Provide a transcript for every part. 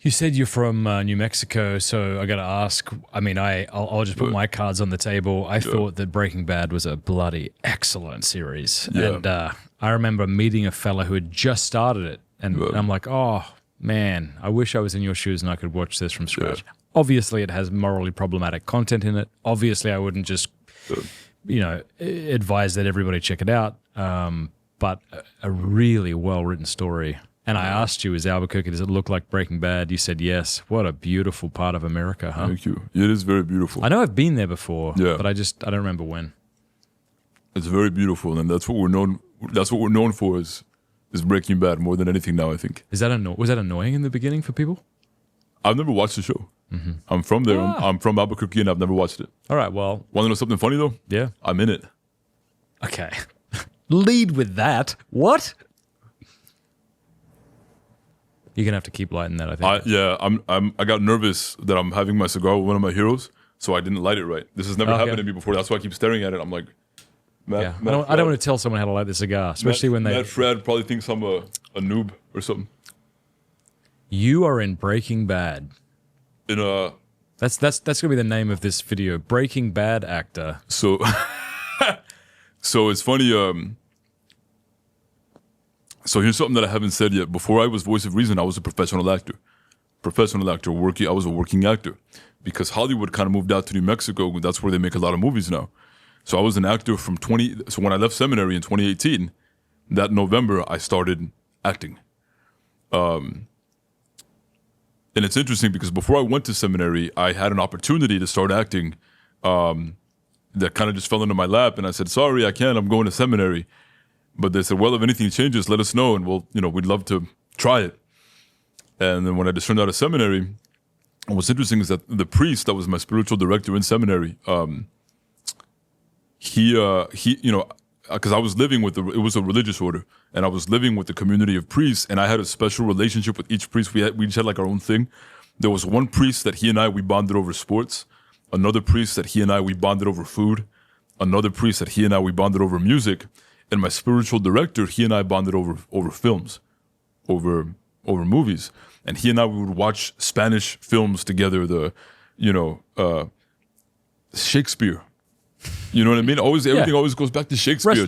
You said you're from New Mexico, so I got to ask. I mean, I'll just put my cards on the table. I thought that Breaking Bad was a bloody excellent series, and I remember meeting a fella who had just started it, and I'm like, oh man, I wish I was in your shoes and I could watch this from scratch. Yeah. Obviously, it has morally problematic content in it. Obviously, I wouldn't just, advise that everybody check it out. But a really well-written story. And I asked you, is Albuquerque, does it look like Breaking Bad? You said yes. What a beautiful part of America, huh? Thank you. It is very beautiful. I know I've been there before, but I don't remember when. It's very beautiful, and that's what we're known for is Breaking Bad more than anything now, I think. Was that annoying in the beginning for people? I've never watched the show. Mm-hmm. I'm from there. I'm from Albuquerque, and I've never watched it. All right, well. Want to know something funny, though? Yeah. I'm in it. Okay. Lead with that. What? You're gonna have to keep lighting that, I think. I got nervous that I'm having my cigar with one of my heroes, so I didn't light it right. This has never happened to me before. That's why I keep staring at it. I'm like, I don't want to tell someone how to light the cigar, especially when they. Fradd probably thinks I'm a noob or something. You are in Breaking Bad. That's gonna be the name of this video. Breaking Bad actor. So, so it's funny. So here's something that I haven't said yet. Before I was Voice of Reason, I was a professional actor. I was a working actor. Because Hollywood kind of moved out to New Mexico, that's where they make a lot of movies now. So I was an actor so when I left seminary in 2018, that November, I started acting. And it's interesting because before I went to seminary, I had an opportunity to start acting that kind of just fell into my lap. And I said, sorry, I can't, I'm going to seminary. But they said, well, if anything changes, let us know, and we'd love to try it. And then when I just turned out of seminary, what's interesting is that the priest that was my spiritual director in seminary, he because I was living with it was a religious order, and I was living with the community of priests, and I had a special relationship with each priest. We each had like our own thing. There was one priest that he and I, we bonded over sports. Another priest that he and I, we bonded over food. Another priest that he and I, we bonded over music. And my spiritual director, he and I bonded over films, over movies. And he and I, we would watch Spanish films together, Shakespeare. You know what I mean? Everything always goes back to Shakespeare.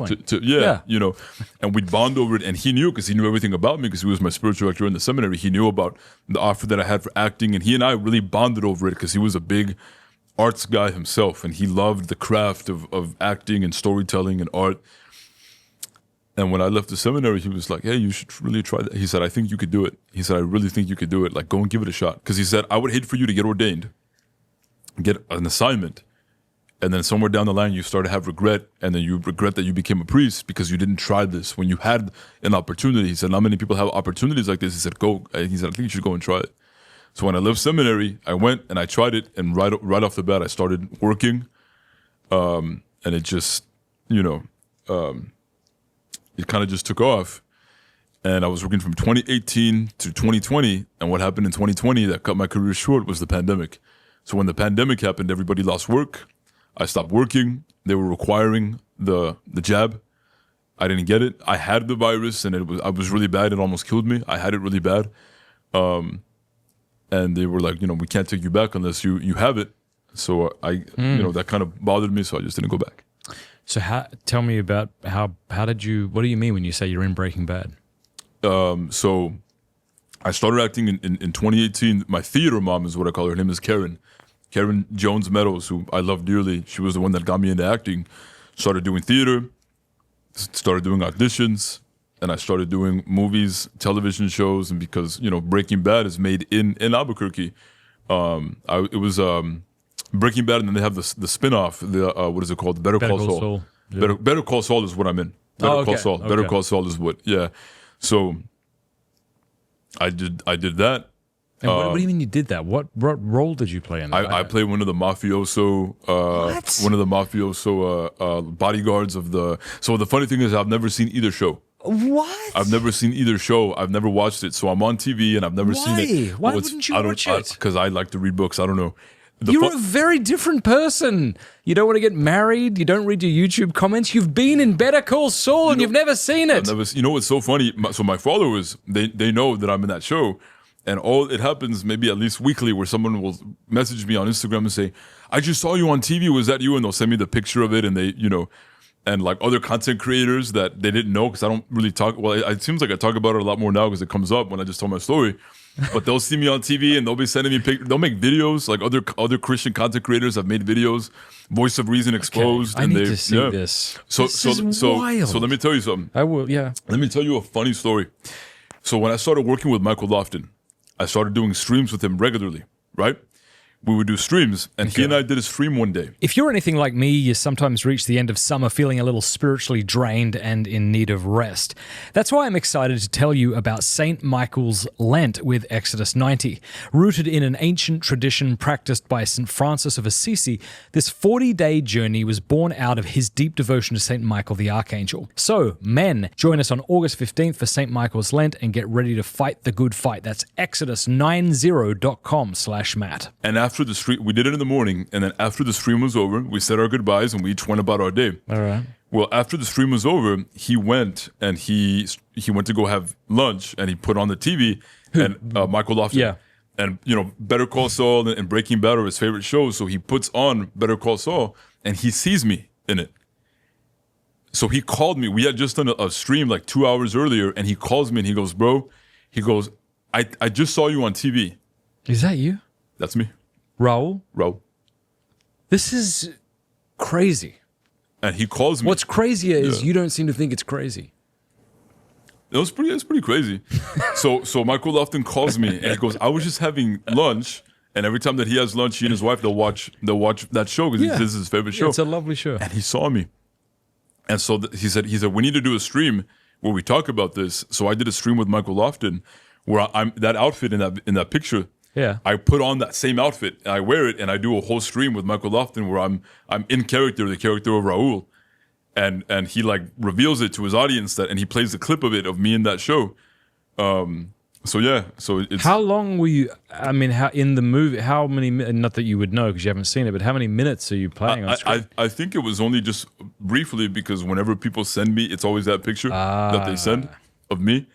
And we'd bond over it. And he knew, because he knew everything about me, because he was my spiritual director in the seminary. He knew about the offer that I had for acting. And he and I really bonded over it because he was a big arts guy himself. And he loved the craft of acting and storytelling and art. And when I left the seminary, he was like, hey, you should really try that. He said, I think you could do it. He said, I really think you could do it. Like, go and give it a shot. Because he said, I would hate for you to get ordained, get an assignment, and then somewhere down the line, you start to have regret, and then you regret that you became a priest because you didn't try this when you had an opportunity. He said, not many people have opportunities like this. He said, go. He said, I think you should go and try it. So when I left seminary, I went and I tried it, and right off the bat, I started working. And it just, it kind of just took off, and I was working from 2018 to 2020, and what happened in 2020 that cut my career short was the pandemic. So when the pandemic happened, everybody lost work. I stopped working. They were requiring the jab. I didn't get it. I had the virus, and I was really bad. It almost killed me. I had it really bad. And they were like, we can't take you back unless you have it. So that kind of bothered me, so I just didn't go back. So tell me about what do you mean when you say you're in Breaking Bad? So I started acting in 2018. My theater mom is what I call her. Her name is Karen Jones Meadows, who I love dearly. She was the one that got me into acting. Started doing theater, started doing auditions, and I started doing movies, television shows. And because, Breaking Bad is made in Albuquerque, it was Breaking Bad, and then they have the spin-off, what is it called? Better Call Saul. Yeah. Better Call Saul is what I'm in. Call Saul. Okay. Better Call Saul is what, yeah. So I did that. And what do you mean you did that? What role did you play in that? I played one of the mafioso bodyguards of the. So the funny thing is, I've never seen either show. What? I've never seen either show. I've never watched it. So I'm on TV and I've never seen it. Why wouldn't you watch it? Because I like to read books. I don't know. You're a very different person. You don't want to get married. You don't read your YouTube comments. You've been in Better Call Saul and you've never seen it. What's so funny? So my followers, they know that I'm in that show. And it happens maybe at least weekly where someone will message me on Instagram and say, I just saw you on TV. Was that you? And they'll send me the picture of it. And they, and like other content creators that they didn't know, because I don't really talk. Well, it seems like I talk about it a lot more now because it comes up when I just tell my story. But they'll see me on TV and they'll be sending me pictures. They'll make videos. Like other Christian content creators have made videos. Voice of Reason Exposed. Okay, I need to see this. This is wild. So let me tell you something. I will, yeah. Let me tell you a funny story. So when I started working with Michael Lofton, I started doing streams with him regularly, right? We would do streams, and he and I did a stream one day. If you're anything like me, you sometimes reach the end of summer feeling a little spiritually drained and in need of rest. That's why I'm excited to tell you about St. Michael's Lent with Exodus 90. Rooted in an ancient tradition practiced by St. Francis of Assisi, this 40-day journey was born out of his deep devotion to St. Michael the Archangel. So, men, join us on August 15th for St. Michael's Lent and get ready to fight the good fight. That's exodus90.com/Matt. And after the stream, we did it in the morning, and then after the stream was over, we said our goodbyes and we each went about our day. All right. Well, after the stream was over, he went and he went to go have lunch, and he put on the TV and Michael Lofton. Yeah. And Better Call Saul and Breaking Bad are his favorite shows, so he puts on Better Call Saul, and he sees me in it. So he called me. We had just done a stream like 2 hours earlier, and he calls me and he goes, "Bro," he goes, I just saw you on TV." Is that you? That's me. Raul? This is crazy. And he calls me. What's crazier is you don't seem to think it's crazy. It's pretty crazy. So Michael Lofton calls me and he goes, "I was just having lunch," and every time that he has lunch, he and his wife they'll watch that show because this is his favorite show. It's a lovely show. And he saw me, and so he said we need to do a stream where we talk about this. So I did a stream with Michael Lofton where I'm that outfit in that picture. Yeah, I put on that same outfit and I wear it and I do a whole stream with Michael Lofton where I'm in character, the character of Raul, and he like reveals it to his audience and he plays the clip of it of me in that show. So it's how long were you? I mean, how in the movie? How many? Not that you would know because you haven't seen it, but how many minutes are you playing on screen? I think it was only just briefly because whenever people send me, it's always that picture that they send of me.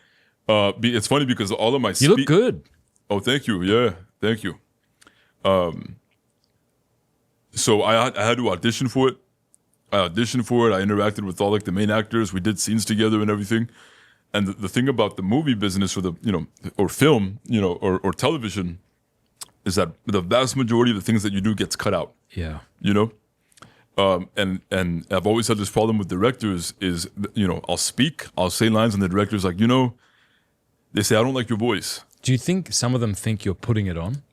It's funny because all of my you look good. Oh, thank you. Yeah, thank you. So I had to audition for it. I interacted with all like the main actors. We did scenes together and everything. And the thing about the movie business or or film, or television is that the vast majority of the things that you do gets cut out. Yeah. And I've always had this problem with directors is, I'll say lines and the director's like, they say, "I don't like your voice." Do you think some of them think you're putting it on?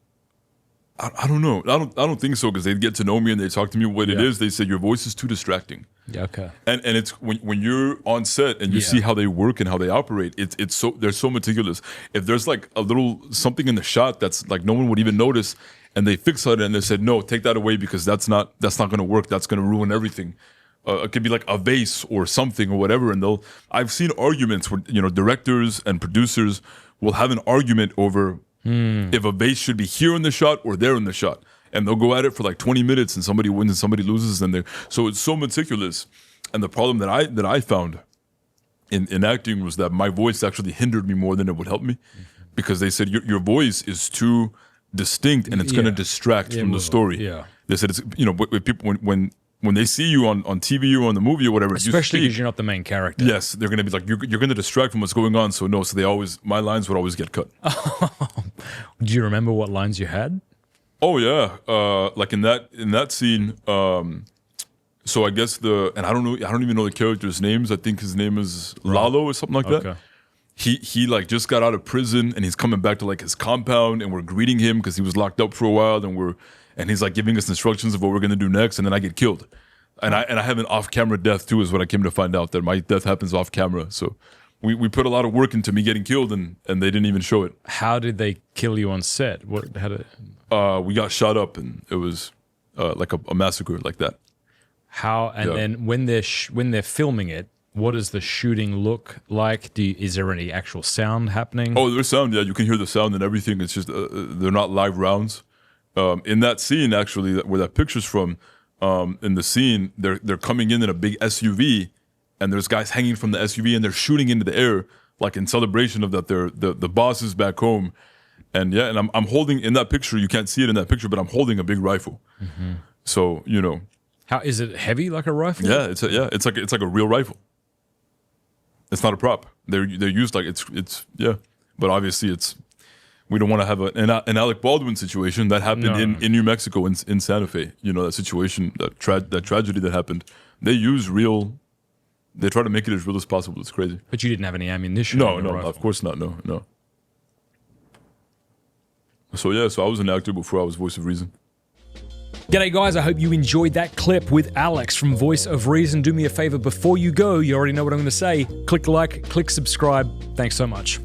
I don't know. I don't think so because they get to know me and they talk to me what it is. They say your voice is too distracting. Yeah, okay. And it's when you're on set and you see how they work and how they operate, they're so meticulous. If there's like a little something in the shot that's like no one would even notice, and they fix it and they said no, take that away because that's not going to work. That's going to ruin everything. It could be like a vase or something or whatever. And I've seen arguments where directors and producers will have an argument over if a vase should be here in the shot or there in the shot. And they'll go at it for like 20 minutes and somebody wins and somebody loses. So it's so meticulous. And the problem that I found in acting was that my voice actually hindered me more than it would help me because they said your voice is too distinct and it's going to distract from the story. Yeah. They said it's, with people, when they see you on TV or on the movie or whatever, especially because you're not the main character. Yes, they're going to be like, you're going to distract from what's going on. So my lines would always get cut. Do you remember what lines you had? Oh yeah, like in that scene. So I guess and I don't even know the characters' names. I think his name is Lalo or something like that. He like just got out of prison and he's coming back to like his compound and we're greeting him because he was locked up for a while and he's like giving us instructions of what we're gonna do next, and then I get killed, and I have an off-camera death too. Is what I came to find out, that my death happens off camera. So we put a lot of work into me getting killed, and they didn't even show it. How did they kill you on set? We got shot up, and it was like a massacre like that. How then when they're filming it, what does the shooting look like? Is there any actual sound happening? Oh, there's sound. Yeah, you can hear the sound and everything. It's just they're not live rounds. In that scene, actually, where that picture's from, in the scene, they're coming in a big SUV, and there's guys hanging from the SUV, and they're shooting into the air, like in celebration of that the boss is back home, And I'm holding in that picture. You can't see it in that picture, but I'm holding a big rifle. Mm-hmm. So how is it heavy like a rifle? Yeah, it's like a real rifle. It's not a prop. They're used like it's but obviously we don't want to have an Alec Baldwin situation that happened in New Mexico in Santa Fe. That situation, that tragedy that happened. They try to make it as real as possible. It's crazy. But you didn't have any ammunition. No, of course not. No. So I was an actor before I was voice of reason. G'day guys, I hope you enjoyed that clip with Alex from Voice of Reason. Do me a favor before you go, you already know what I'm going to say. Click like, click subscribe. Thanks so much.